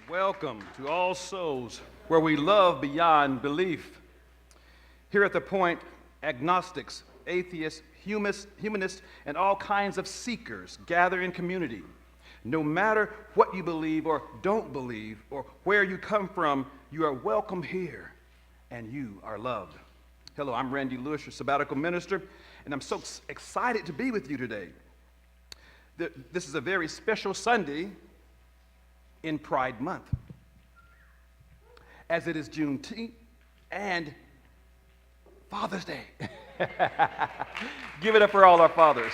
Welcome to All Souls, where we love beyond belief. Here at the Point, agnostics, atheists, humanists, and all kinds of seekers gather in community. No matter what you believe or don't believe, or where you come from, you are welcome here, and you are loved. Hello, I'm Randy Lewis, your sabbatical minister, and I'm so excited to be with you today. This is a very special Sunday in Pride Month, as it is Juneteenth and Father's Day. Give it up for all our fathers.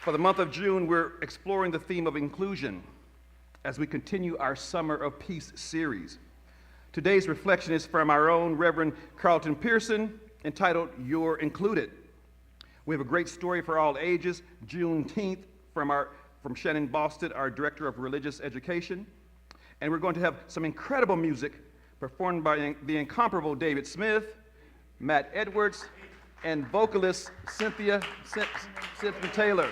For the month of June, we're exploring the theme of inclusion as we continue our Summer of Peace series. Today's reflection is from our own Reverend Carlton Pearson, entitled, You're Included. We have a great story for all ages, Juneteenth, from Shannon Boston, our Director of Religious Education. And we're going to have some incredible music performed by the incomparable David Smith, Matt Edwards, and vocalist Cynthia Taylor.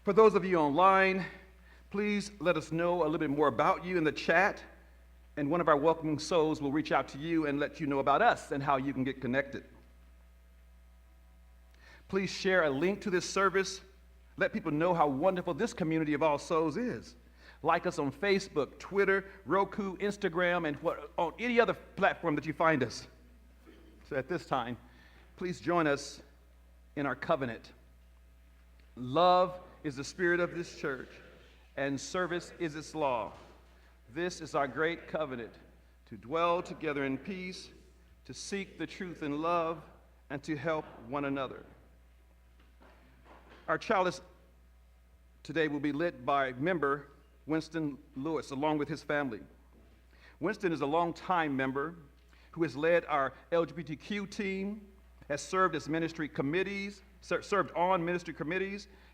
For those of you online, please let us know a little bit more about you in the chat, and one of our welcoming souls will reach out to you and let you know about us and how you can get connected. Please share a link to this service. Let people know how wonderful this community of All Souls is. Like us on Facebook, Twitter, Roku, Instagram, and on any other platform that you find us. So at this time, please join us in our covenant. Love is the spirit of this church, and service is its law. This is our great covenant, to dwell together in peace, to seek the truth in love, and to help one another. Our chalice today will be lit by member Winston Lewis, along with his family. Winston is a longtime member who has led our LGBTQ team, has served on ministry committees,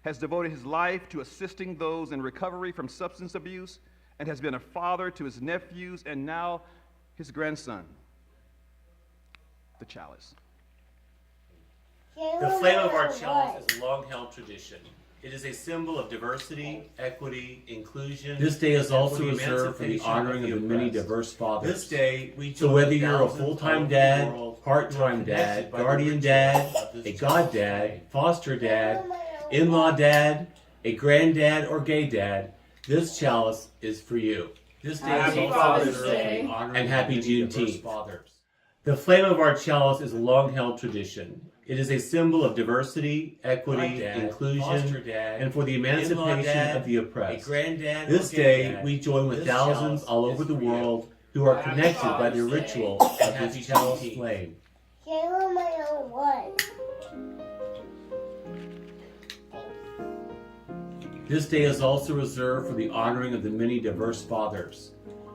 has devoted his life to assisting those in recovery from substance abuse, and has been a father to his nephews and now his grandson. The chalice. The flame of our chalice is a long-held tradition. It is a symbol of diversity, equity, inclusion. This day is also reserved for the honoring of the many diverse fathers. This day, we So whether you're a full-time dad, part-time dad, guardian dad, a god dad, foster dad, in-law dad, a granddad, or gay dad, this chalice is for you. This day Happy is also Father's reserved for Day, the honoring and of happy the many diverse Juneteenth. fathers. The flame of our chalice is a long-held tradition. It is a symbol of diversity, equity, inclusion, and for the emancipation of the oppressed. This day, we join with thousands all over the world who are connected by the ritual of this chalice flame. This day is also reserved for the honoring of the many diverse fathers.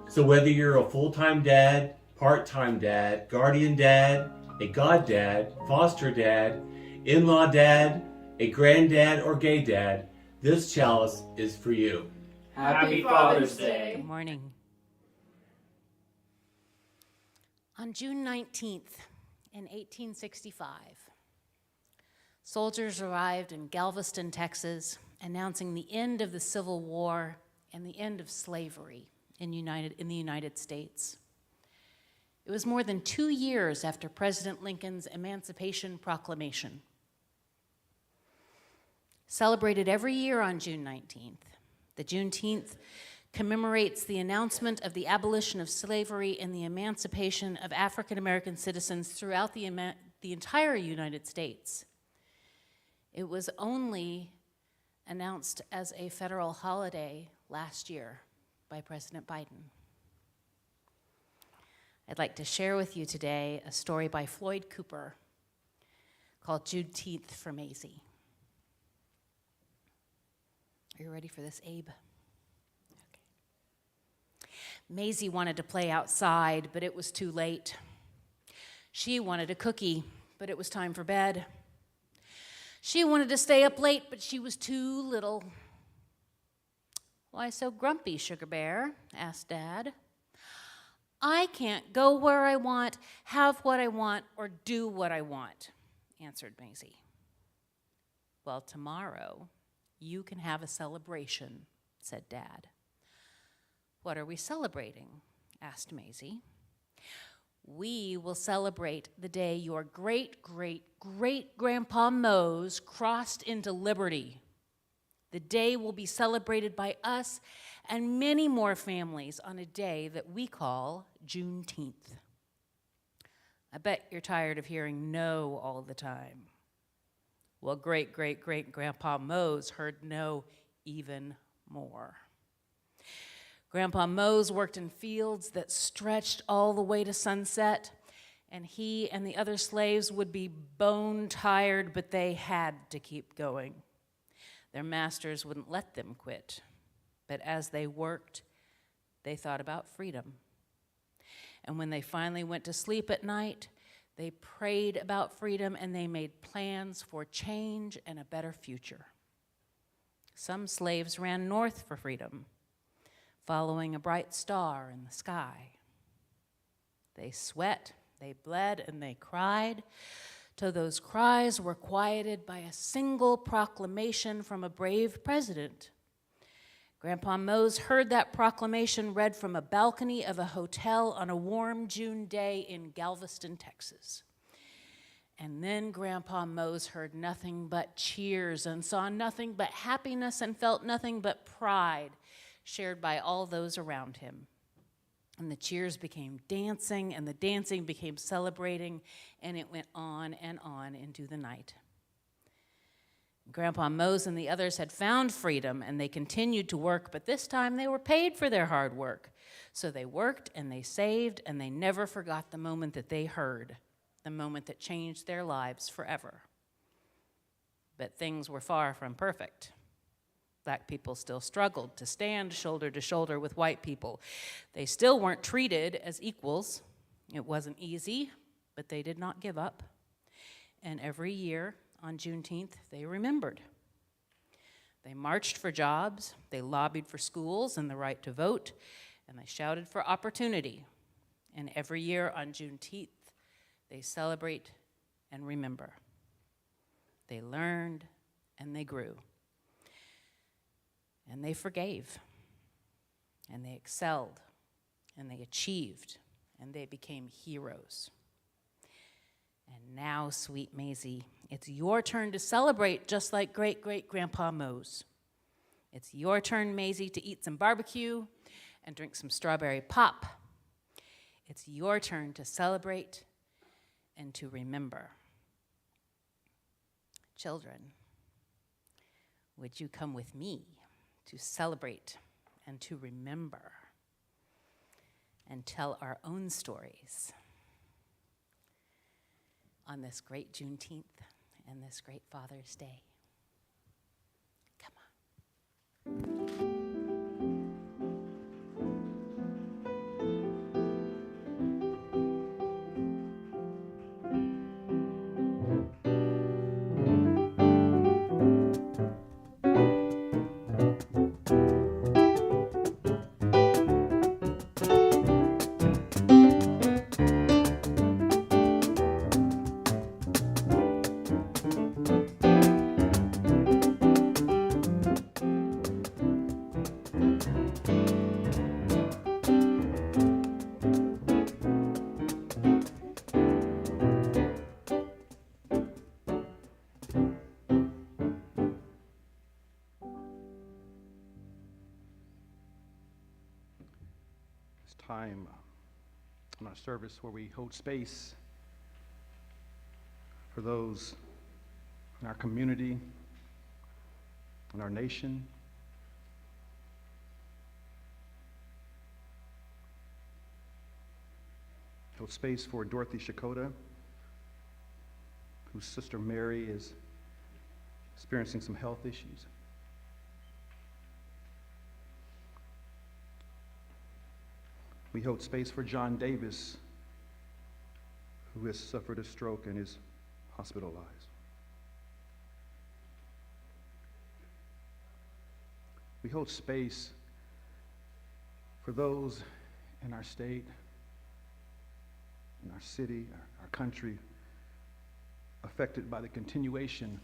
So whether you're a full-time dad, part-time dad, guardian dad, a god dad, foster dad, in-law dad, a granddad, or gay dad, this chalice is for you. Happy Father's Day. Good morning. On June 19th, in 1865, soldiers arrived in Galveston, Texas, announcing the end of the Civil War and the end of slavery in the United States. It was more than 2 years after President Lincoln's Emancipation Proclamation. Celebrated every year on June 19th, the Juneteenth commemorates the announcement of the abolition of slavery and the emancipation of African American citizens throughout the entire United States. It was only announced as a federal holiday last year by President Biden. I'd like to share with you today a story by Floyd Cooper called Juneteenth for Maisie. Are you ready for this, Abe? Okay. Maisie wanted to play outside, but it was too late. She wanted a cookie, but it was time for bed. She wanted to stay up late, but she was too little. "Why so grumpy, Sugar Bear?" asked Dad. "I can't go where I want, have what I want, or do what I want," answered Maisie. "Well, tomorrow you can have a celebration," said Dad. "What are we celebrating?" asked Maisie. "We will celebrate the day your great-great-great-grandpa Mose crossed into liberty. The day will be celebrated by us and many more families on a day that we call Juneteenth." I bet you're tired of hearing no all the time. Well, great-great-great-grandpa Mose heard no even more. Grandpa Mose worked in fields that stretched all the way to sunset, and he and the other slaves would be bone tired, but they had to keep going. Their masters wouldn't let them quit, but as they worked, they thought about freedom. And when they finally went to sleep at night, they prayed about freedom and they made plans for change and a better future. Some slaves ran north for freedom, following a bright star in the sky. They sweat, they bled, and they cried, till those cries were quieted by a single proclamation from a brave president. Grandpa Mose heard that proclamation read from a balcony of a hotel on a warm June day in Galveston, Texas. And then Grandpa Mose heard nothing but cheers and saw nothing but happiness and felt nothing but pride shared by all those around him. And the cheers became dancing, and the dancing became celebrating, and it went on into the night. Grandpa Mose and the others had found freedom, and they continued to work, but this time they were paid for their hard work. So they worked, and they saved, and they never forgot the moment that they heard, the moment that changed their lives forever. But things were far from perfect. Black people still struggled to stand shoulder to shoulder with white people. They still weren't treated as equals. It wasn't easy, but they did not give up. And every year on Juneteenth, they remembered. They marched for jobs, they lobbied for schools and the right to vote, and they shouted for opportunity. And every year on Juneteenth, they celebrate and remember. They learned and they grew. And they forgave, and they excelled, and they achieved, and they became heroes. And now, sweet Maisie, it's your turn to celebrate just like great-great-grandpa Mose. It's your turn, Maisie, to eat some barbecue and drink some strawberry pop. It's your turn to celebrate and to remember. Children, would you come with me to celebrate and to remember and tell our own stories on this great Juneteenth and this great Father's Day? Come on. Time in our service where we hold space for those in our community, in our nation. Hold space for Dorothy Shakota, whose sister Mary is experiencing some health issues. We hold space for John Davis, who has suffered a stroke and is hospitalized. We hold space for those in our state, in our city, our country, affected by the continuation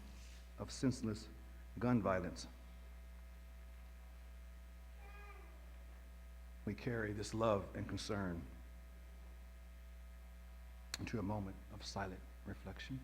of senseless gun violence. We carry this love and concern into a moment of silent reflection.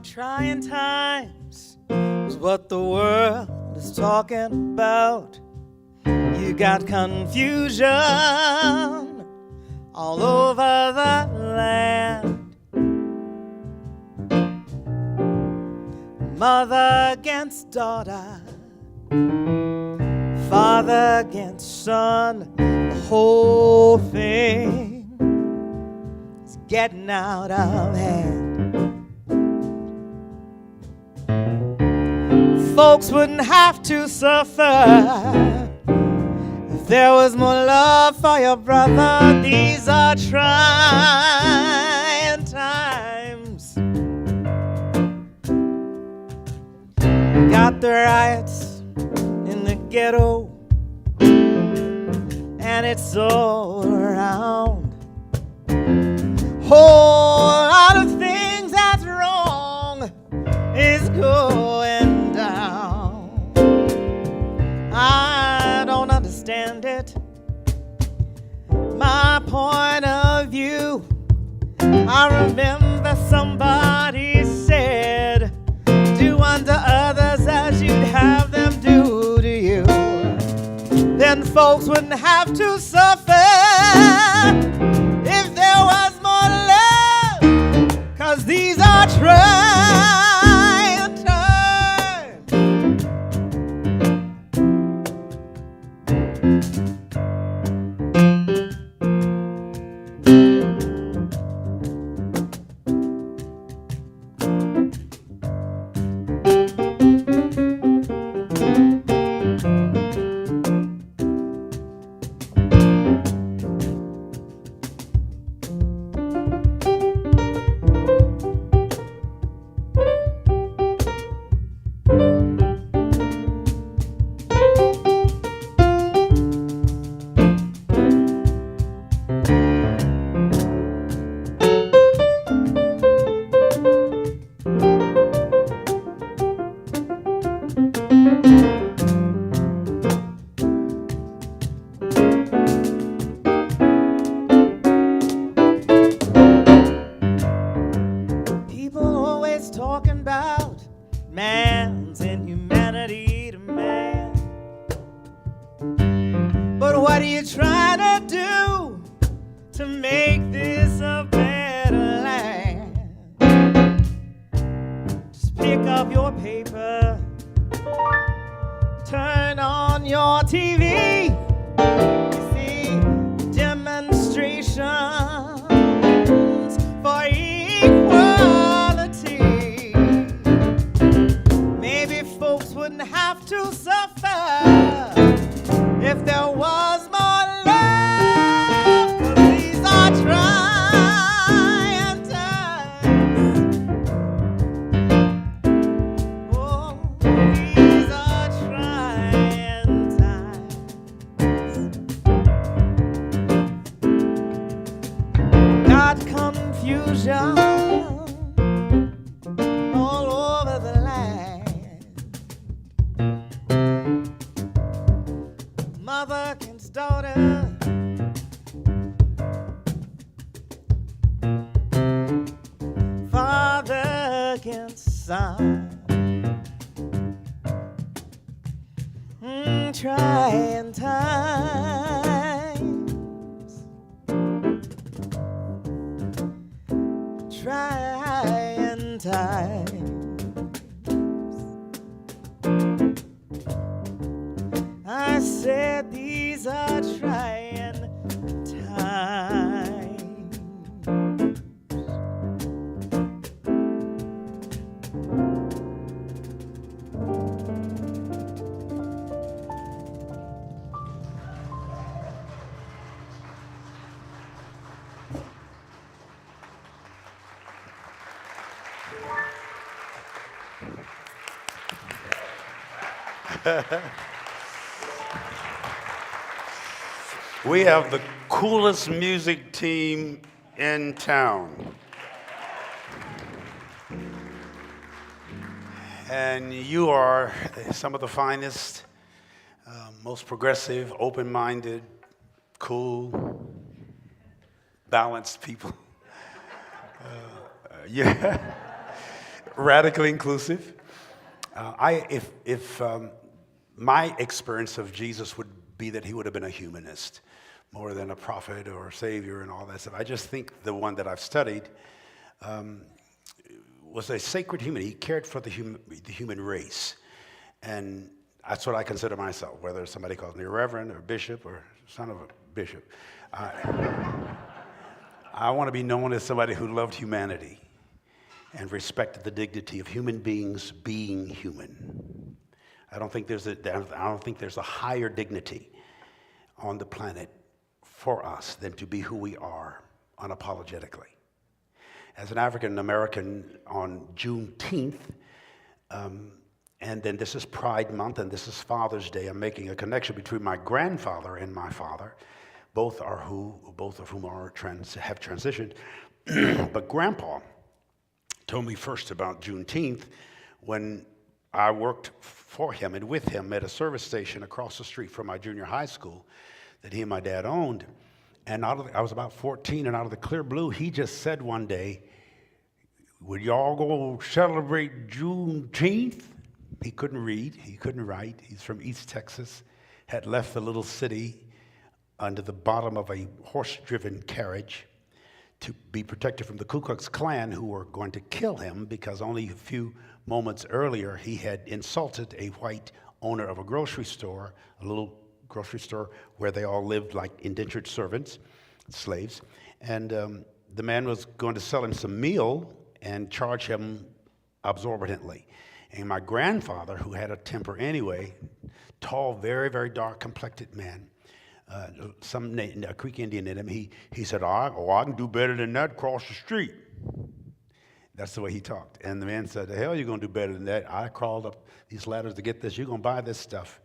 Trying times is what the world is talking about. You got confusion all over the land. Mother against daughter, father against son, the whole thing is getting out of hand. Folks wouldn't have to suffer if there was more love for your brother. These are trying times. Got the riots in the ghetto, and it's all around. Whole lot of things that's wrong is going down. I don't understand it. My point of view, I remember somebody said, do unto others as you'd have them do to you. Then folks wouldn't have to suffer if there was more love, 'cause these are trying times. confusion all over the land. Mother against daughter, father against son. Trying times, trying times. I said these are trying times. We have the coolest music team in town. And you are some of the finest, most progressive, open-minded, cool, balanced people. Yeah, radically inclusive. If my experience of Jesus would be that he would have been a humanist more than a prophet or savior and all that stuff. I just think the one that I've studied was a sacred human. He cared for the human race. And that's what I consider myself, whether somebody calls me a reverend or bishop or son of a bishop. I want to be known as somebody who loved humanity and respected the dignity of human beings being human. I don't think there's a higher dignity on the planet for us than to be who we are unapologetically. As an African American on Juneteenth, and then this is Pride Month and this is Father's Day, I'm making a connection between my grandfather and my father, both of whom have transitioned. But Grandpa told me first about Juneteenth when I worked for him and with him at a service station across the street from my junior high school that he and my dad owned. And I was about 14, and out of the clear blue, he just said one day, "Would y'all go celebrate Juneteenth?" He couldn't read, he couldn't write. He's from East Texas, had left the little city under the bottom of a horse-driven carriage to be protected from the Ku Klux Klan, who were going to kill him because only a few moments earlier he had insulted a white owner of a grocery store, a little grocery store where they all lived like indentured servants, slaves. And the man was going to sell him some meal and charge him exorbitantly. And my grandfather, who had a temper anyway, tall, very, very dark complected man, a Creek Indian in him, he said, I can do better than that across the street. That's the way he talked. And the man said, the hell you're going to do better than that? I crawled up these ladders to get this. You're going to buy this stuff.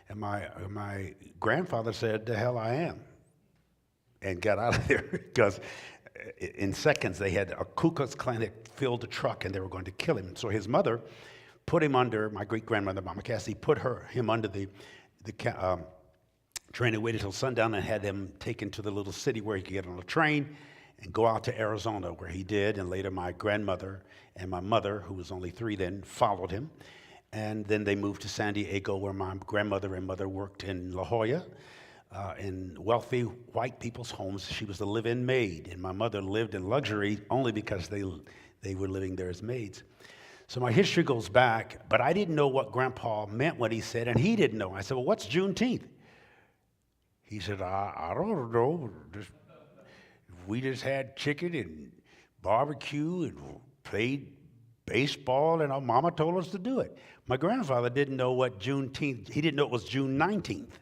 And my grandfather said, the hell I am. And got out of there because in seconds they had a Ku Klux Klan had filled the truck and they were going to kill him. And so his mother put him under, my great-grandmother, Mama Cassie, put him under the train and waited till sundown and had him taken to the little city where he could get on a train and go out to Arizona, where he did. And later my grandmother and my mother, who was only 3 then, followed him. And then they moved to San Diego, where my grandmother and mother worked in La Jolla, in wealthy white people's homes. She was the live-in maid, and my mother lived in luxury only because they were living there as maids. So my history goes back, but I didn't know what Grandpa meant when he said, and he didn't know. I said, well, what's Juneteenth? He said, I don't know. We just had chicken and barbecue and played baseball, and our mama told us to do it. My grandfather didn't know what Juneteenth, he didn't know it was June 19th.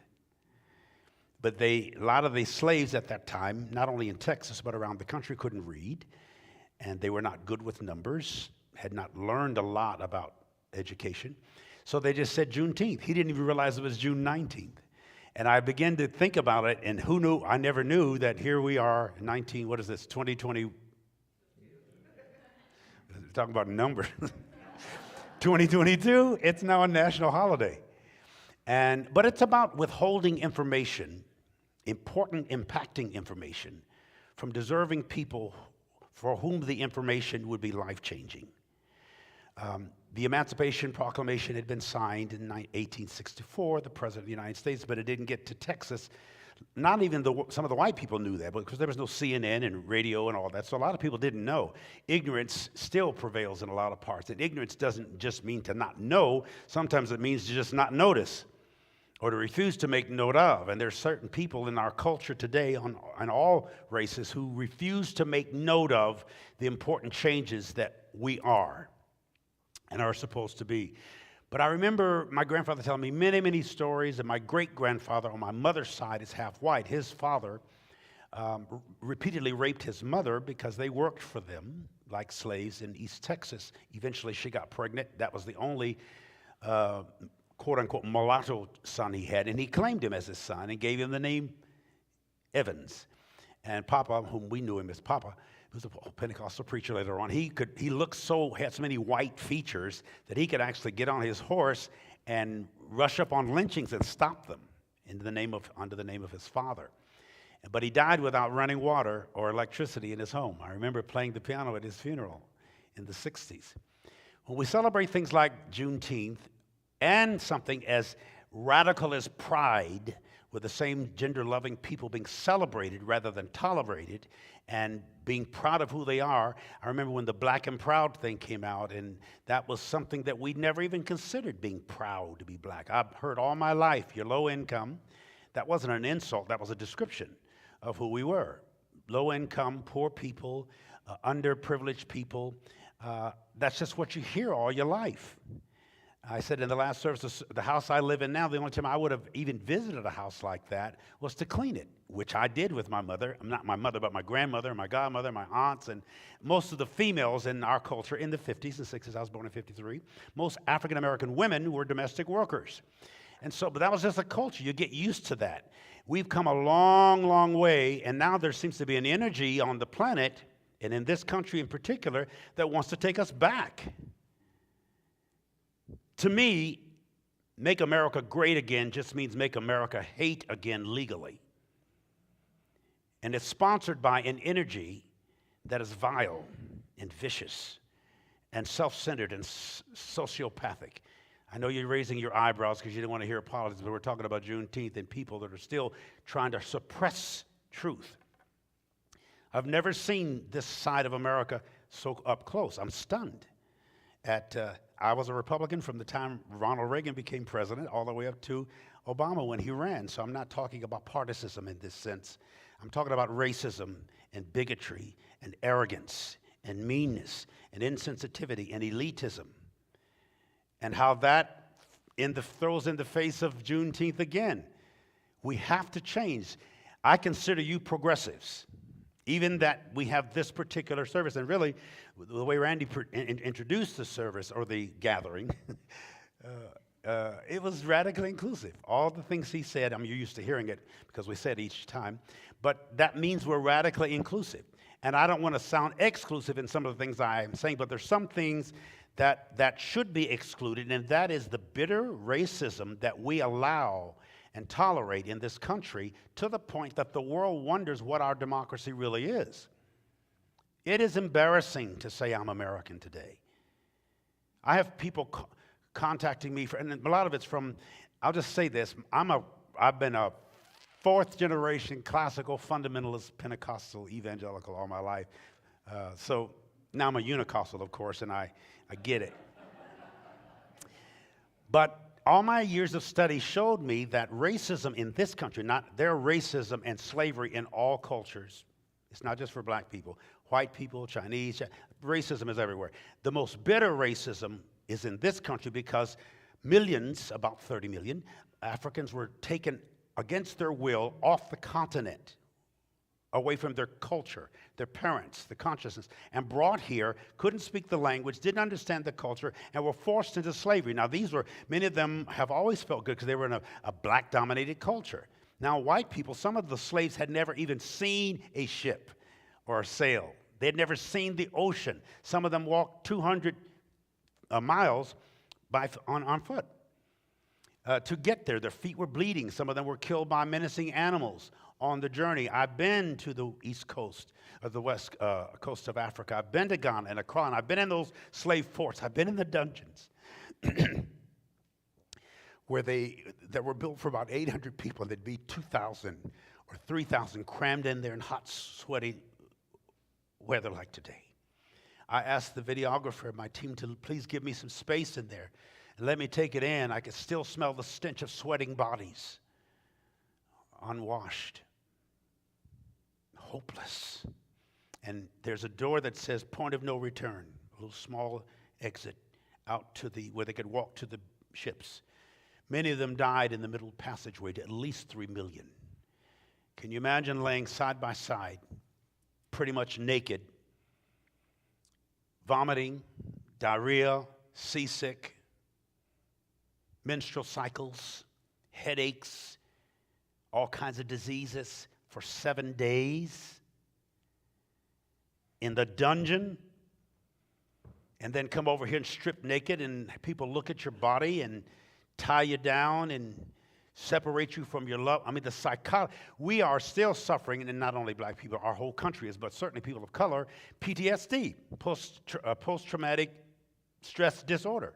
But a lot of the slaves at that time, not only in Texas, but around the country, couldn't read, and they were not good with numbers, had not learned a lot about education. So they just said Juneteenth. He didn't even realize it was June 19th. And I began to think about it, and who knew? I never knew that here we are, 2020, talking about numbers. 2022, it's now a national holiday. But it's about withholding information, important, impacting information, from deserving people for whom the information would be life-changing. The Emancipation Proclamation had been signed in 1864, the President of the United States, but it didn't get to Texas. Not even some of the white people knew that, because there was no CNN and radio and all that, so a lot of people didn't know. Ignorance still prevails in a lot of parts, and ignorance doesn't just mean to not know. Sometimes it means to just not notice or to refuse to make note of. And there's certain people in our culture today on all races who refuse to make note of the important changes that we are and are supposed to be. But I remember my grandfather telling me many, many stories, and my great-grandfather on my mother's side is half white. His father repeatedly raped his mother because they worked for them like slaves in East Texas. Eventually she got pregnant. That was the only quote-unquote mulatto son he had, and he claimed him as his son and gave him the name Evans. And Papa, whom we knew him as Papa, was a Pentecostal preacher later on. He had so many white features that he could actually get on his horse and rush up on lynchings and stop them under the name of his father. But he died without running water or electricity in his home. I remember playing the piano at his funeral in the 60s. When we celebrate things like Juneteenth and something as radical as pride, with the same gender-loving people being celebrated rather than tolerated and being proud of who they are. I remember when the Black and Proud thing came out, and that was something that we never even considered, being proud to be black. I've heard all my life, you're low income. That wasn't an insult, that was a description of who we were. Low income, poor people, underprivileged people. That's just what you hear all your life. I said in the last service, the house I live in now, the only time I would have even visited a house like that was to clean it, which I did with my mother. Not my mother, but my grandmother, my godmother, my aunts, and most of the females in our culture in the 50s and 60s. I was born in 53. Most African-American women were domestic workers. And so, but that was just a culture. You get used to that. We've come a long, long way, and now there seems to be an energy on the planet, and in this country in particular, that wants to take us back. To me, make America great again just means make America hate again legally. And it's sponsored by an energy that is vile and vicious and self-centered and sociopathic. I know you're raising your eyebrows because you didn't want to hear politics, but we're talking about Juneteenth and people that are still trying to suppress truth. I've never seen this side of America so up close. I'm stunned. I was a Republican from the time Ronald Reagan became president all the way up to Obama when he ran. So I'm not talking about partisanship in this sense. I'm talking about racism and bigotry and arrogance and meanness and insensitivity and elitism, and how that throws in the face of Juneteenth again. We have to change. I consider you progressives. Even that we have this particular service, and really, the way Randy introduced the service or the gathering, it was radically inclusive. All the things he said, you're used to hearing it because we said each time, but that means we're radically inclusive. And I don't want to sound exclusive in some of the things I am saying, but there's some things that should be excluded, and that is the bitter racism that we allow and tolerate in this country, to the point that the world wonders what our democracy really is. It is embarrassing to say I'm American today. I have people contacting me, and a lot of it's from, I'll just say this, I've been a fourth generation classical fundamentalist Pentecostal evangelical all my life. So now I'm a Unicostal, of course, and I get it. But all my years of study showed me that racism in this country, their racism and slavery in all cultures, it's not just for black people, white people, Chinese, racism is everywhere. The most bitter racism is in this country because millions, about 30 million, Africans were taken against their will off the continent, away from their culture, their parents, the consciousness, and brought here, couldn't speak the language, didn't understand the culture, and were forced into slavery. Now, many of them have always felt good because they were in a black-dominated culture. Now, white people, some of the slaves had never even seen a ship or a sail. They had never seen the ocean. Some of them walked 200 miles on foot. To get there, their feet were bleeding. Some of them were killed by menacing animals on the journey. I've been to the east coast, of the west coast of Africa. I've been to Ghana and Accra, and I've been in those slave forts. I've been in the dungeons that were built for about 800 people. There'd be 2,000 or 3,000 crammed in there in hot, sweaty weather like today. I asked the videographer of my team to please give me some space in there and let me take it in. I could still smell the stench of sweating bodies, unwashed, hopeless. And there's a door that says point of no return, a little small exit out to where they could walk to the ships. Many of them died in the middle passageway, to at least 3 million. Can you imagine laying side by side, pretty much naked, vomiting, diarrhea, seasick, menstrual cycles, headaches, all kinds of diseases for 7 days in the dungeon, and then come over here and strip naked and people look at your body and tie you down and separate you from your love. I mean, the psychology. We are still suffering, and not only black people, our whole country is, but certainly people of color, PTSD, post-traumatic stress disorder.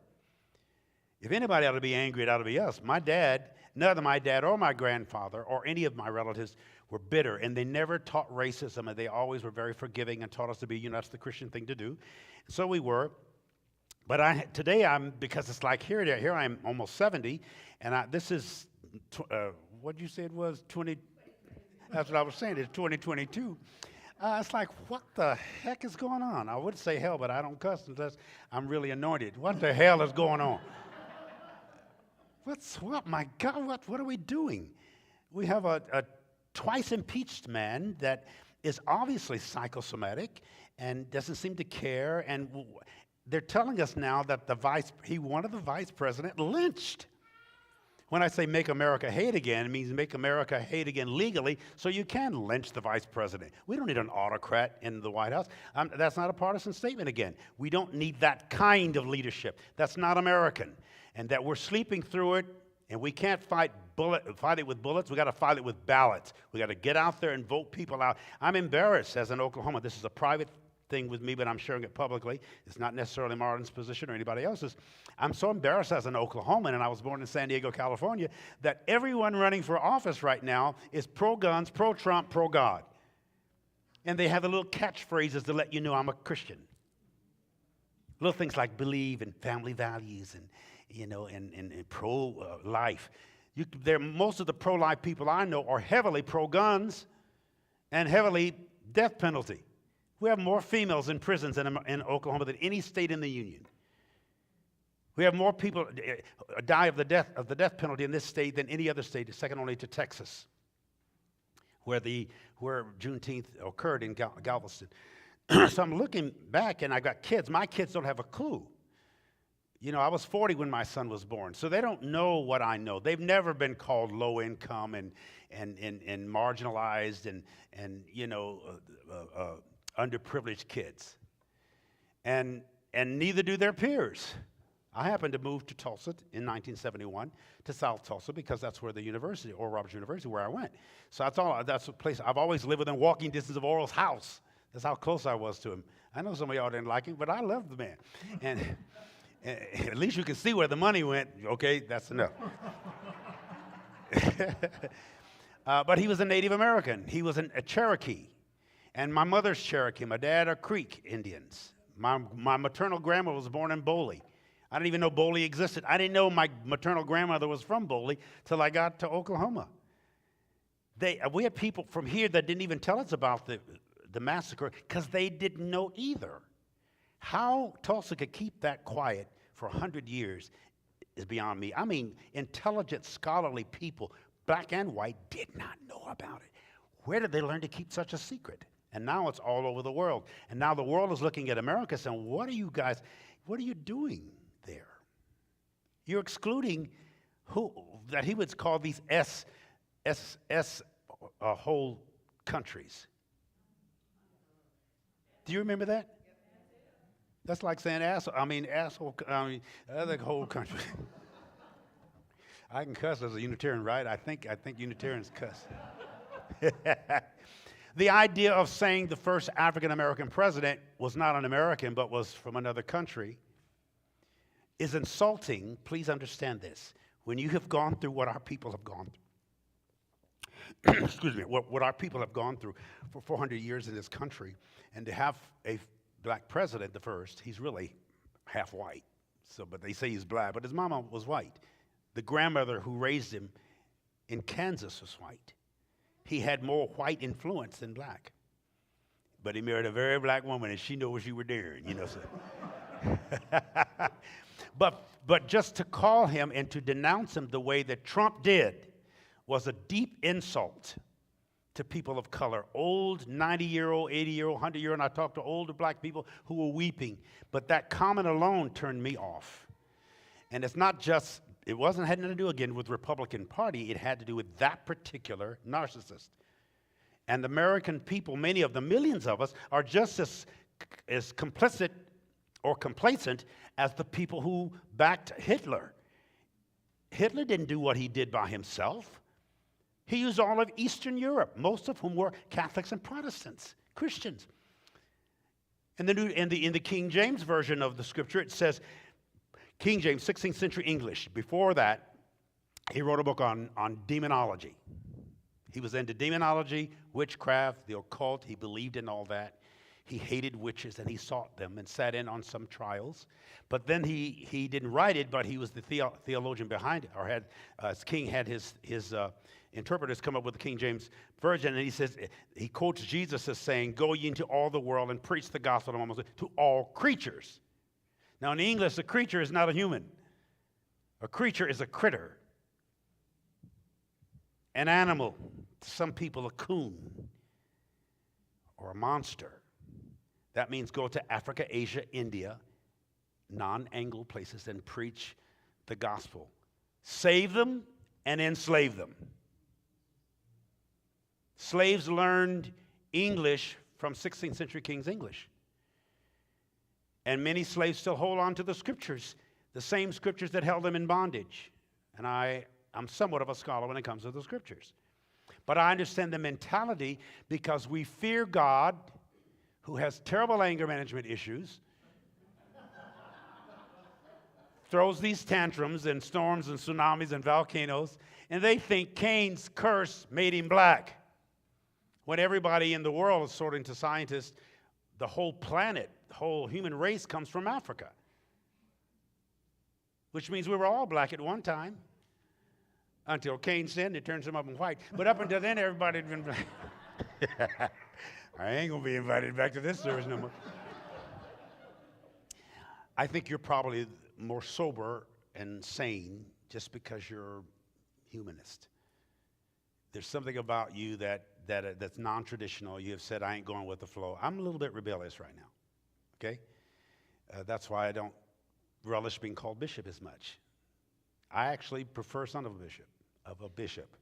If anybody ought to be angry, it ought to be us. My dad, neither my dad or my grandfather or any of my relatives were bitter, and they never taught racism, and they always were very forgiving and taught us to be, that's the Christian thing to do. So we were. But today because it's like here I am almost 70, and this is, what you said was 20, that's what I was saying, it's 2022. It's like, what the heck is going on? I would say hell, but I don't cuss unless I'm really anointed. What the hell is going on? My God, what are we doing? We have a twice impeached man that is obviously psychosomatic and doesn't seem to care, and they're telling us now that he wanted the vice president lynched. When I say make America hate again, it means make America hate again legally, so you can lynch the vice president. We don't need an autocrat in the White House. That's not a partisan statement again. We don't need that kind of leadership. That's not American. And that we're sleeping through it, and we can't fight it with bullets. We got to fight it with ballots. We got to get out there and vote people out. I'm embarrassed as an Oklahoma. This is a private thing with me, but I'm sharing it publicly. It's not necessarily Martin's position or anybody else's. I'm so embarrassed as an Oklahoman, and I was born in San Diego, California, that everyone running for office right now is pro-guns, pro-Trump, pro-God. And they have the little catchphrases to let you know I'm a Christian. Little things like believe and family values and pro-life. Most of the pro-life people I know are heavily pro-guns and heavily death penalty. We have more females in prisons in Oklahoma than any state in the union. We have more people die of the death penalty in this state than any other state, second only to Texas, where Juneteenth occurred in Galveston. So I'm looking back, and I got kids. My kids don't have a clue. I was 40 when my son was born, so they don't know what I know. They've never been called low income and marginalized and underprivileged kids, and neither do their peers. I happened to move to Tulsa in 1971 to South Tulsa because that's where the university, Oral Roberts University, where I went. So that's a place I've always lived within walking distance of Oral's house. That's how close I was to him. I know some of y'all didn't like him, but I loved the man. And at least you can see where the money went. Okay, that's enough. But he was a Native American. He was a Cherokee. And my mother's Cherokee. My dad are Creek Indians. My maternal grandma was born in Boley. I didn't even know Boley existed. I didn't know my maternal grandmother was from Boley till I got to Oklahoma. We had people from here that didn't even tell us about the massacre because they didn't know either. How Tulsa could keep that quiet for 100 years is beyond me. I mean, intelligent, scholarly people, black and white, did not know about it. Where did they learn to keep such a secret? And now it's all over the world. And now the world is looking at America saying, what are you doing there? You're excluding that he would call these whole countries. Do you remember that? That's like saying asshole. The whole country. I can cuss as a Unitarian, right? I think Unitarians cuss. The idea of saying the first African American president was not an American but was from another country is insulting. Please understand this. When you have gone through what our people have gone through, excuse me, what our people have gone through for 400 years in this country, and to have a black president, the first, he's really half white. But they say he's black, but his mama was white. The grandmother who raised him in Kansas was white. He had more white influence than black. But he married a very black woman, and she knew what she was doing, So. But just to call him and to denounce him the way that Trump did was a deep insult to people of color. Old 90-year-old, 80-year-old, 100-year-old, and I talked to older black people who were weeping. But that comment alone turned me off. And it's not just, it had nothing to do again with Republican Party. It had to do with that particular narcissist. And the American people, many of them, millions of us, are just as complicit or complacent as the people who backed Hitler. Hitler didn't do what he did by himself. He used all of Eastern Europe, most of whom were Catholics and Protestants, Christians. And in the King James version of the scripture, it says, King James, 16th century English. Before that, he wrote a book on demonology. He was into demonology, witchcraft, the occult. He believed in all that. He hated witches, and he sought them and sat in on some trials. But then he didn't write it, but he was the theologian behind it, or as King had his interpreters come up with the King James Version, and he says, he quotes Jesus as saying, "Go ye into all the world and preach the gospel to all creatures." Now in English, a creature is not a human. A creature is a critter, an animal, to some people a coon, or a monster. That means go to Africa, Asia, India, non-Anglo places, and preach the gospel. Save them and enslave them. Slaves learned English from 16th century King's English. And many slaves still hold on to the scriptures, the same scriptures that held them in bondage. And I'm somewhat of a scholar when it comes to the scriptures. But I understand the mentality because we fear God, who has terrible anger management issues, throws these tantrums and storms and tsunamis and volcanoes, and they think Cain's curse made him black. When everybody in the world, according to scientists, the whole planet, the whole human race comes from Africa, which means we were all black at one time until Cain sinned. It turns him up in white. But up until then, everybody had been black. I ain't going to be invited back to this service no more. I think you're probably more sober and sane just because you're humanist. There's something about you that's non-traditional. You have said, I ain't going with the flow. I'm a little bit rebellious right now, okay? That's why I don't relish being called bishop as much. I actually prefer son of a bishop.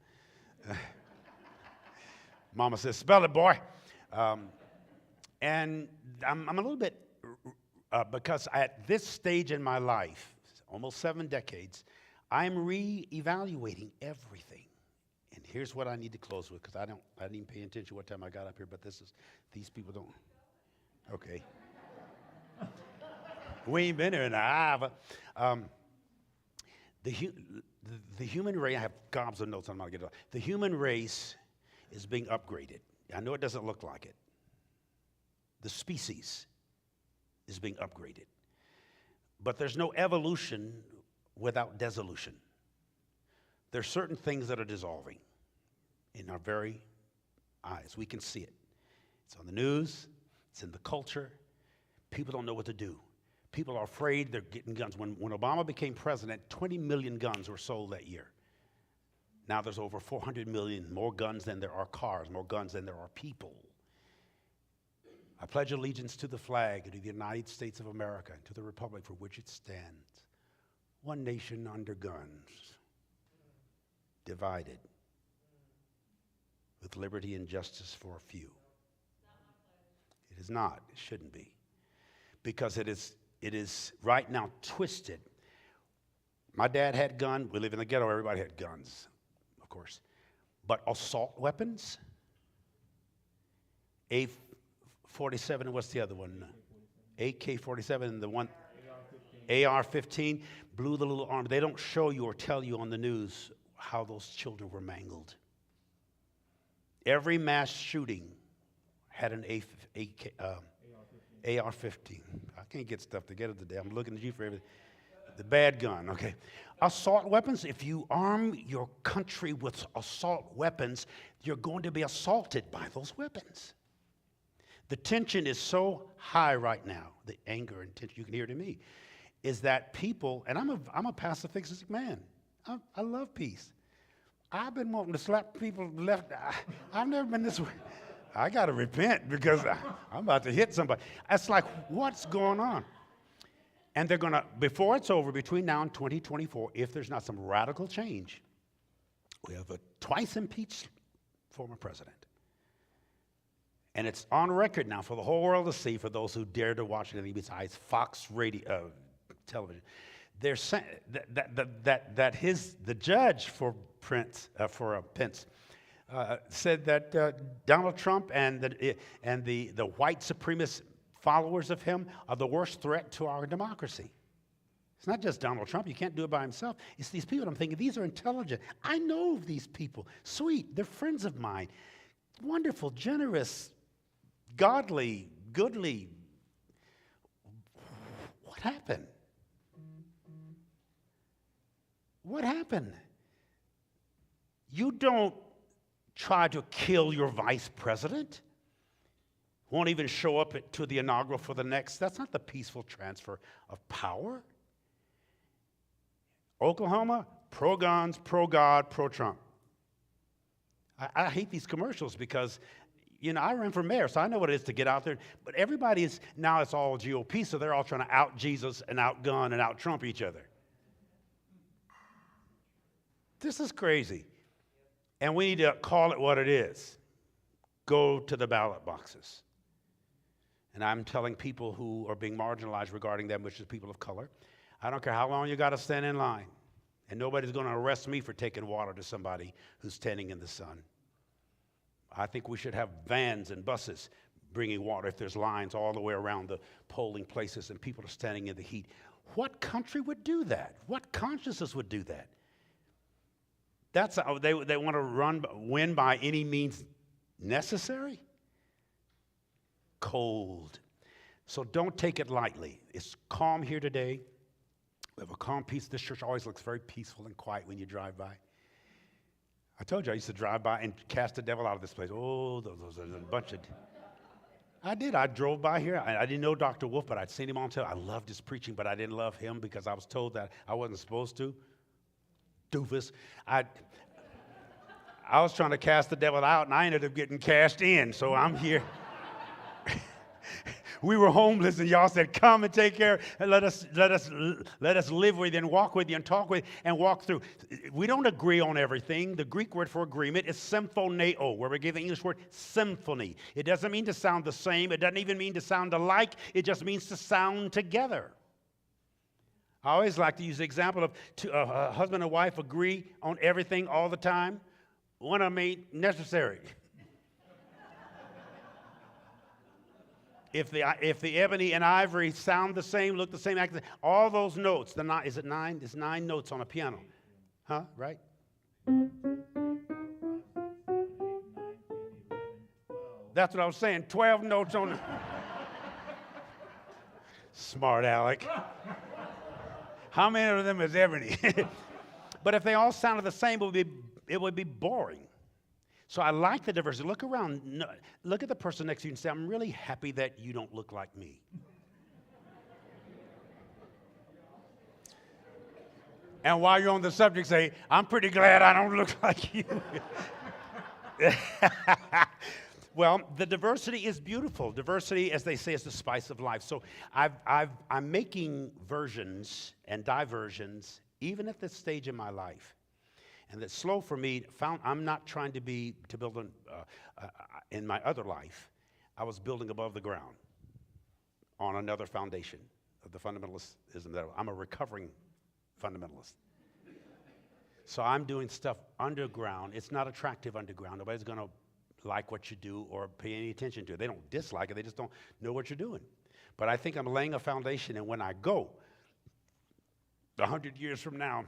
Mama says, spell it, boy. And I'm a little bit, because at this stage in my life, almost 7 decades, I'm re-evaluating everything. And here's what I need to close with, because I didn't even pay attention what time I got up here, but these people don't. Okay. We ain't been here in an hour. The human race, I have gobs of notes, I'm not going to get it all. The human race is being upgraded. I know it doesn't look like it. The species is being upgraded. But there's no evolution without dissolution. There's certain things that are dissolving in our very eyes. We can see it. It's on the news. It's in the culture. People don't know what to do. People are afraid they're getting guns. When Obama became president, 20 million guns were sold that year. Now there's over 400 million, more guns than there are cars, more guns than there are people. I pledge allegiance to the flag and to the United States of America and to the republic for which it stands, one nation under guns, divided, with liberty and justice for a few. It is It's not. It shouldn't be. Because it is right now twisted. My dad had gun. We live in the ghetto. Everybody had guns, of course. But assault weapons, A-47, and what's the other one? AK-47, and the one, AR-15, blew the little arm. They don't show you or tell you on the news how those children were mangled. Every mass shooting had an AR-15. I can't get stuff together today. I'm looking at you for everything. The bad gun, okay. Assault weapons, if you arm your country with assault weapons, you're going to be assaulted by those weapons. The tension is so high right now, the anger and tension, you can hear it in me, is that people, and I'm a pacifistic man. I love peace. I've been wanting to slap people left. I've never been this way. I got to repent because I'm about to hit somebody. It's like, what's going on? And they're going to, before it's over, between now and 2024, if there's not some radical change, we have a twice impeached former president. And it's on record now for the whole world to see, for those who dare to watch anything besides Fox radio, television. They're saying that the judge for Pence said that Donald Trump and the white supremacist followers of him are the worst threat to our democracy. It's not just Donald Trump. You can't do it by himself. It's these people. I'm thinking, these are intelligent. I know these people. Sweet. They're friends of mine. Wonderful, generous, godly, goodly. What happened? What happened? You don't try to kill your vice president. Won't even show up to the inaugural for the next. That's not the peaceful transfer of power. Oklahoma, pro-guns, pro-God, pro-Trump. I hate these commercials because, I ran for mayor, so I know what it is to get out there. But everybody is, now it's all GOP, so they're all trying to out Jesus and out gun and out Trump each other. This is crazy. And we need to call it what it is. Go to the ballot boxes. And I'm telling people who are being marginalized regarding them, which is people of color, I don't care how long you got to stand in line. And nobody's going to arrest me for taking water to somebody who's standing in the sun. I think we should have vans and buses bringing water if there's lines all the way around the polling places and people are standing in the heat. What country would do that? What consciousness would do that? That's how they want to win by any means necessary? Cold. So don't take it lightly. It's calm here today. We have a calm peace. This church always looks very peaceful and quiet when you drive by. I told you I used to drive by and cast the devil out of this place. Oh, those are a bunch of... I did. I drove by here. I didn't know Dr. Wolf, but I'd seen him on television. I loved his preaching, but I didn't love him because I was told that I wasn't supposed to. Doofus. I was trying to cast the devil out, and I ended up getting cast in, so I'm here. We were homeless, and y'all said, come and take care, and let us live with you and walk with you and talk with you and walk through. We don't agree on everything. The Greek word for agreement is symphoneo, where we give the English word symphony. It doesn't mean to sound the same. It doesn't even mean to sound alike. It just means to sound together. I always like to use the example of a husband and wife agree on everything all the time. One of them ain't necessary. If the ebony and ivory sound the same, look the same, act the same, all those notes, is it 9? It's 9 notes on a piano. Huh? Right? That's what I was saying. 12 notes on the... Smart Alec. How many of them is ebony? But if they all sounded the same, it would be boring. So I like the diversity. Look around. Look at the person next to you and say, I'm really happy that you don't look like me. And while you're on the subject, say, I'm pretty glad I don't look like you. Well, the diversity is beautiful. Diversity, as they say, is the spice of life. So I'm making versions and diversions, even at this stage in my life. And that's slow for me. I'm not trying to build in my other life. I was building above the ground on another foundation of the fundamentalism that I'm a recovering fundamentalist. So I'm doing stuff underground. It's not attractive underground. Nobody's going to like what you do or pay any attention to it. They don't dislike it. They just don't know what you're doing. But I think I'm laying a foundation, and when I go 100 years from now,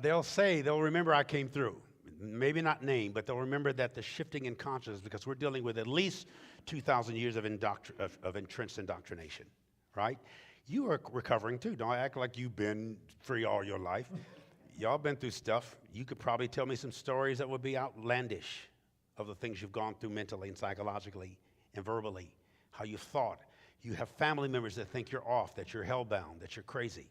they'll remember I came through. Maybe not name, but they'll remember that the shifting in consciousness, because we're dealing with at least 2,000 years of entrenched indoctrination, right? You are recovering too. Don't act like you've been free all your life. Y'all been through stuff. You could probably tell me some stories that would be outlandish of the things you've gone through mentally and psychologically and verbally, how you've thought. You have family members that think you're off, that you're hellbound, that you're crazy.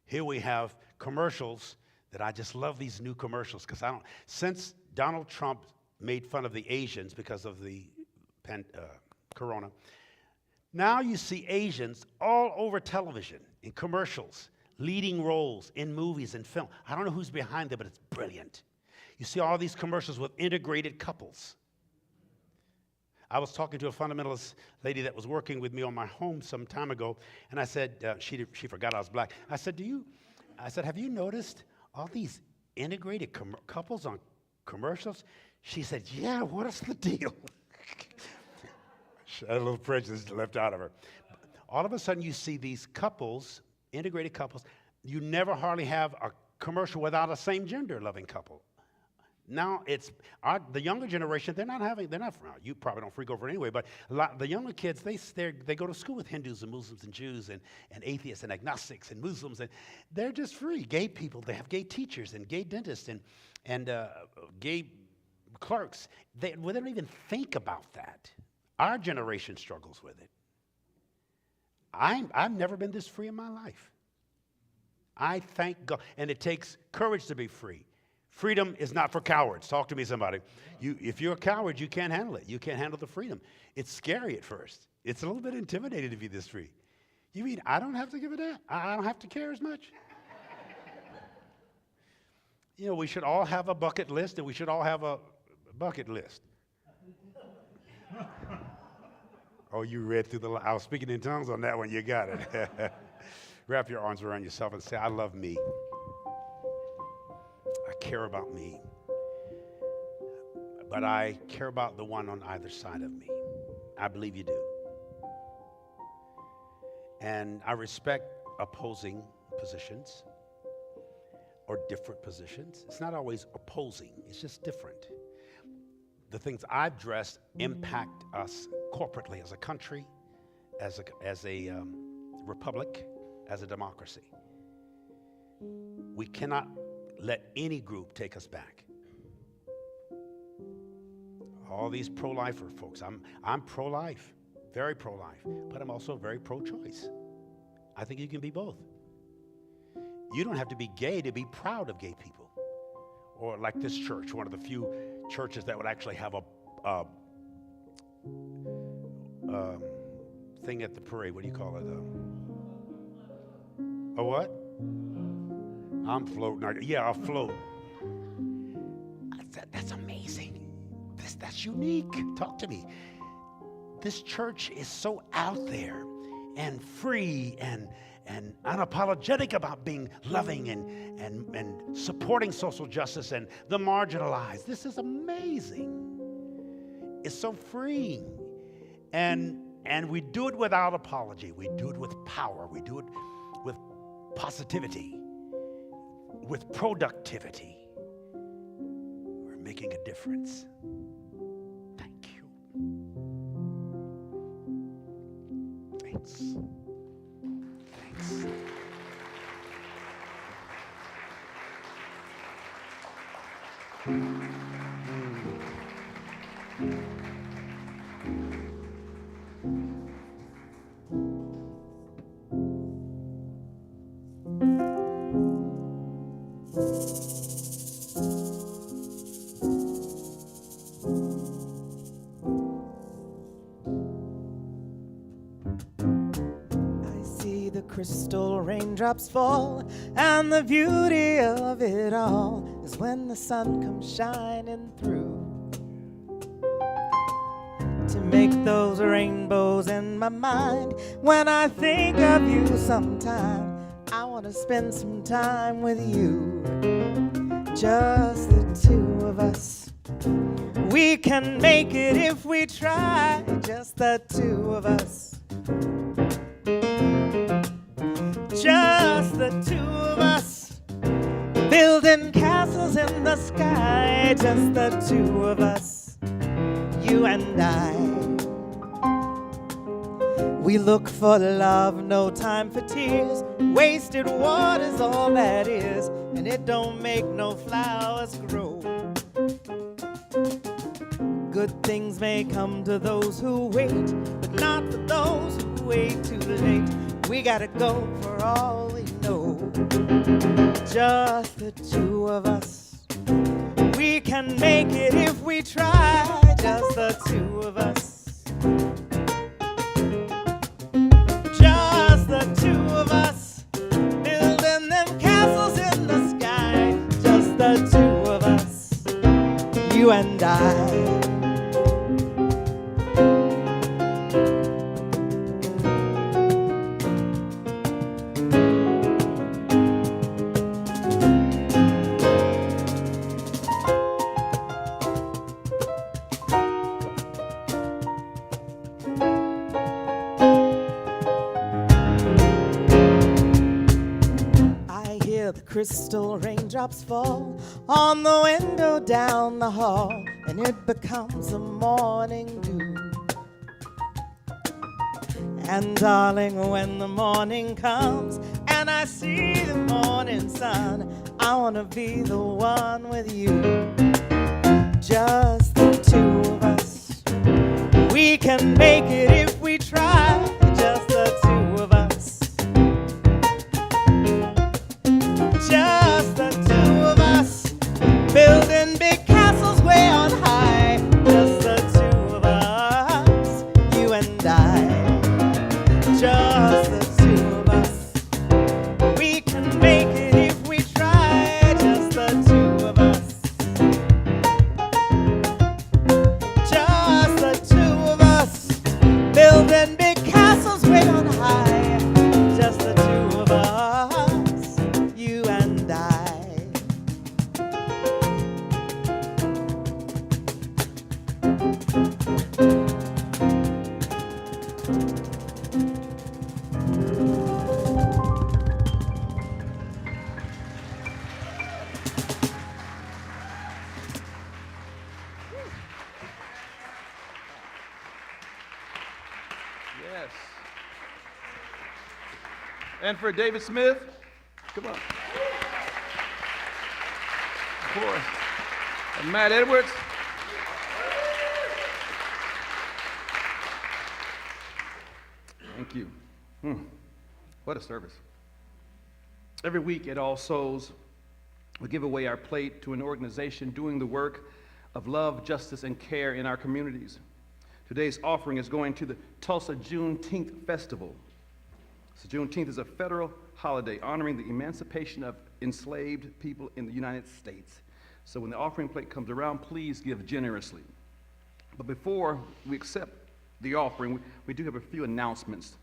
Here we have commercials that I just love these new commercials because since Donald Trump made fun of the Asians because of the corona, now you see Asians all over television in commercials, leading roles in movies and film. I don't know who's behind them, but it's brilliant. You see all these commercials with integrated couples. I was talking to a fundamentalist lady that was working with me on my home some time ago, and I said, she forgot I was black. I said, have you noticed all these integrated couples on commercials? She said, yeah, what is the deal? A little prejudice left out of her. All of a sudden you see these couples, integrated couples. You never hardly have a commercial without a same gender loving couple. Now it's the younger generation. You probably don't freak over it anyway. But the younger kids, they go to school with Hindus and Muslims and Jews and atheists and agnostics and Muslims, and they're just free. Gay people, they have gay teachers and gay dentists and gay clerks. They don't even think about that. Our generation struggles with it. I've never been this free in my life. I thank God, and it takes courage to be free. Freedom is not for cowards. Talk to me, somebody. If you're a coward, you can't handle it. You can't handle the freedom. It's scary at first. It's a little bit intimidating to be this free. You mean I don't have to give a damn? I don't have to care as much? We should all have a bucket list, and we should all have a bucket list. Oh, you read through I was speaking in tongues on that one. You got it. Wrap your arms around yourself and say, I love me. I care about me. But I care about the one on either side of me. I believe you do. And I respect opposing positions or different positions. It's not always opposing. It's just different. The things I've addressed impact us corporately as a country, as a republic, as a democracy. We cannot let any group take us back. All these pro-lifer folks, I'm pro-life, very pro-life, but I'm also very pro-choice. I think you can be both. You don't have to be gay to be proud of gay people. Or like this church, one of the few churches that would actually have a thing at the parade. What do you call it? A what? I'm floating. Yeah, a float. That's amazing. That's unique. Talk to me. This church is so out there and free and unapologetic about being loving and supporting social justice and the marginalized. This is amazing. It's so freeing. And we do it without apology. We do it with power. We do it with positivity, with productivity. We're making a difference. Thank you. Thanks. Thanks. Crystal raindrops fall, and the beauty of it all is when the sun comes shining through. to make those rainbows in my mind. When I think of you sometime, I want to spend some time with you. Just the two of us. We can make it if we try. Just the two of us. Just the two of us. Building castles in the sky. Just the two of us. You and I. We look for love, no time for tears. Wasted water's all that is, and it don't make no flowers grow. Good things may come to those who wait, but not for those who wait too late. We gotta go for all we know. Just the two of us. We can make it if we try. Just the two of us. Just the two of us. Building them castles in the sky. Just the two of us. You and I. The crystal raindrops fall on the window down the hall, and it becomes a morning dew. And darling, when the morning comes and I see the morning sun, I wanna be the one with you. Just the two of us. We can make it if we try. Just the two of us. Just the two of us, building big castles way on high. Just the two of us, you and I. Just the two of us, we can make it if we try. Just the two of us. Just the two of us, building big castles way on high. Just the two of us, you and I. Yes. And for David Smith, come on. Of course. And Matt Edwards. Thank you. What a service. Every week at All Souls, we give away our plate to an organization doing the work of love, justice, and care in our communities. Today's offering is going to the Tulsa Juneteenth Festival. So Juneteenth is a federal holiday honoring the emancipation of enslaved people in the United States. So when the offering plate comes around, please give generously. But before we accept the offering, we do have a few announcements.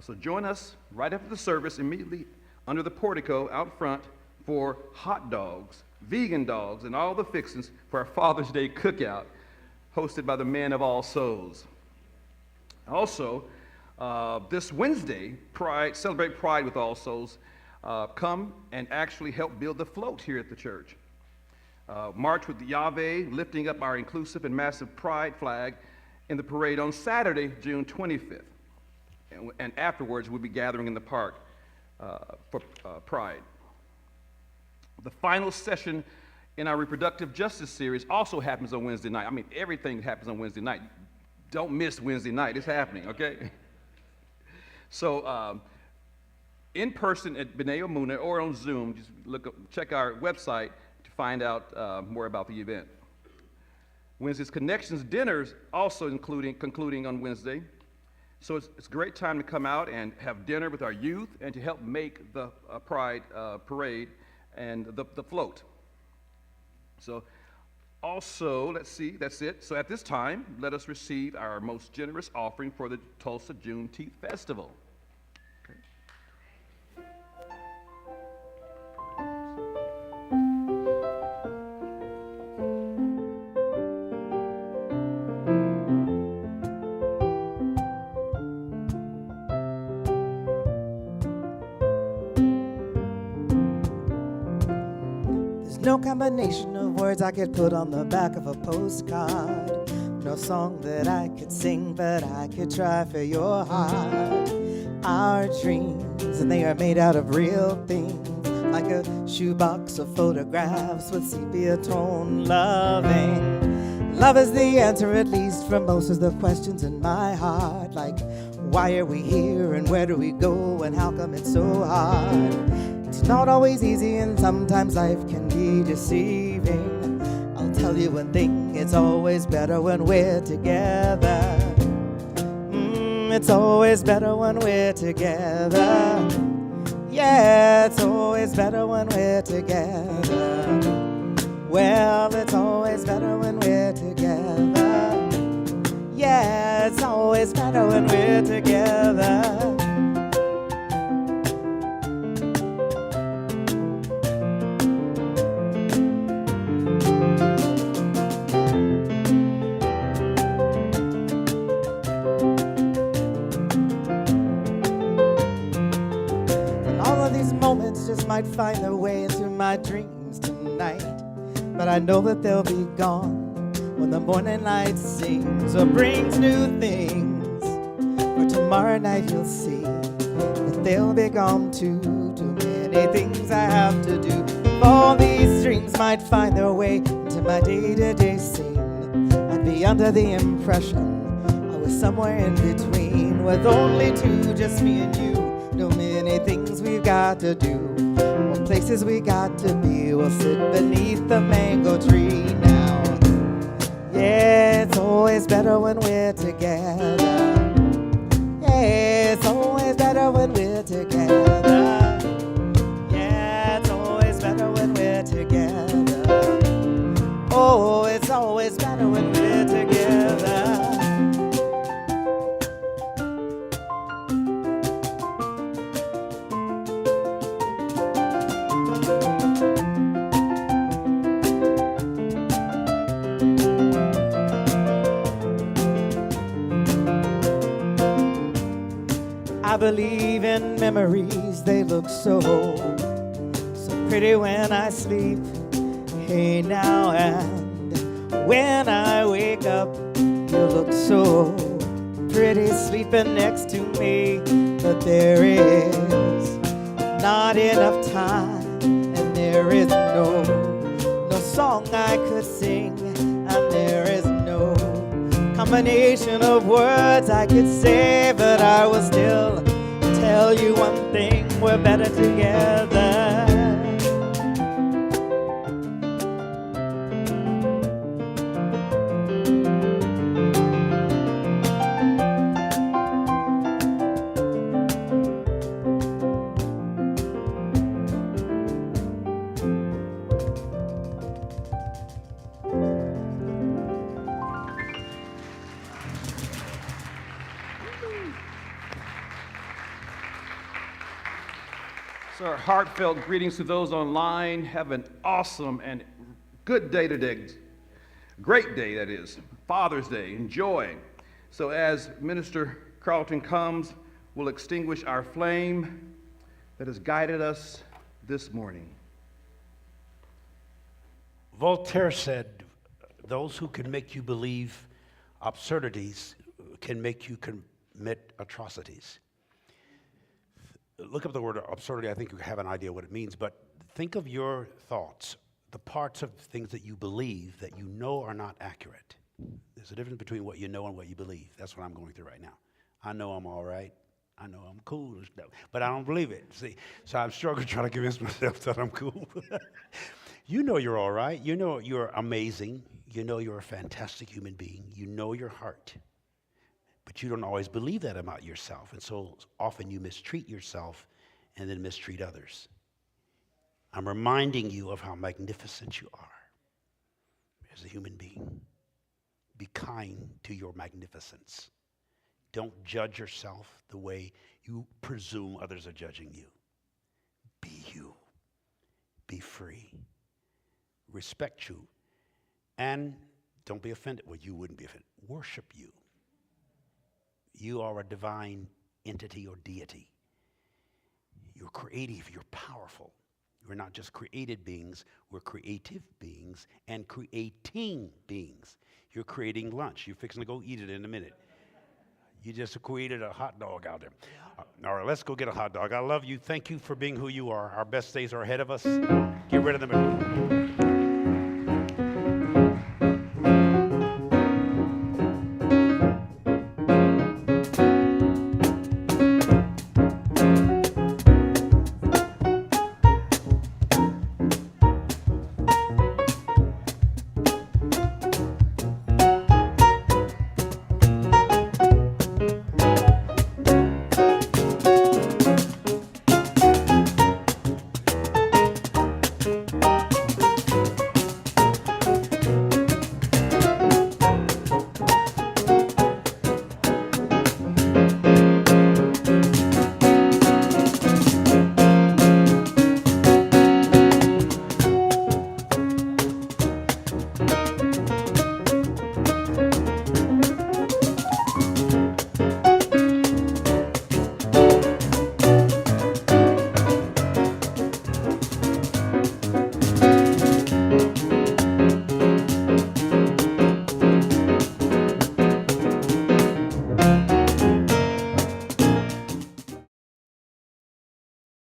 So join us right after the service, immediately under the portico out front, for hot dogs, vegan dogs, and all the fixings for our Father's Day cookout, hosted by the Men of All Souls. Also, this Wednesday, celebrate Pride with All Souls. Come and actually help build the float here at the church. March with the Yahweh, lifting up our inclusive and massive Pride flag in the parade on Saturday, June 25th. And afterwards, we'll be gathering in the park for Pride. The final session in our reproductive justice series also happens on Wednesday night. I mean, everything happens on Wednesday night. Don't miss Wednesday night. It's happening, okay? So, in person at B'nai Omuna or on Zoom, just check our website to find out more about the event. Wednesday's Connections dinners also concluding on Wednesday. So it's a great time to come out and have dinner with our youth and to help make the Pride parade and the float. So Also, let's see, that's it. So at this time, let us receive our most generous offering for the Tulsa Juneteenth Festival. There's no combination of words I could put on the back of a postcard. No song that I could sing, but I could try for your heart. Our dreams, and they are made out of real things, like a shoebox of photographs with sepia tone loving. Love is the answer, at least for most of the questions in my heart, like why are we here and where do we go and how come it's so hard? It's not always easy and sometimes life can be deceiving. I'll tell you one thing, it's always better when we're together. It's always better when we're together. Yeah, it's always better when we're together. Well, it's always better when we're together. Yeah, it's always better when we're together. Just might find their way into my dreams tonight, but I know that they'll be gone when the morning light sings or brings new things. For tomorrow night you'll see that they'll be gone too. Too many things I have to do. All these dreams might find their way into my day-to-day scene. I'd be under the impression I was somewhere in between, with only two, just me and you. No many things we've got to do, more places we got to be. We'll sit beneath the mango tree now. Yeah, it's always better when we're together. Yeah, it's always better when we're together. Yeah, it's always better when we're together. Oh, it's always better when we're together. I believe in memories, they look so pretty when I sleep. Hey now, and when I wake up, you look so pretty sleeping next to me. But there is not enough time, and there is no song I could sing, and there is no combination of words I could say, but I will still tell you one thing, we're better together. So our heartfelt greetings to those online. Have an awesome and good day today. Great day, that is. Father's Day. Enjoy. So as Minister Carlton comes, we'll extinguish our flame that has guided us this morning. Voltaire said, those who can make you believe absurdities can make you commit atrocities. Look up the word absurdity. I think you have an idea what it means, but think of your thoughts, the parts of things that you believe that you know are not accurate. There's a difference between what you know and what you believe. That's what I'm going through right now. I know I'm all right. I know I'm cool and stuff, but I don't believe it. See, so I'm struggling trying to convince myself that I'm cool. You know you're all right. You know you're amazing. You know you're a fantastic human being. You know your heart. But you don't always believe that about yourself. And so often you mistreat yourself and then mistreat others. I'm reminding you of how magnificent you are. as a human being. Be kind to your magnificence. Don't judge yourself the way you presume others are judging you. Be you. Be free. Respect you. And don't be offended. Well, you wouldn't be offended. Worship you. You are a divine entity or deity. You're creative. You're powerful. We're not just created beings. We're creative beings and creating beings. You're creating lunch. You're fixing to go eat it in a minute. You just created a hot dog out there. All right, let's go get a hot dog. I love you. Thank you for being who you are. Our best days are ahead of us. Get rid of them.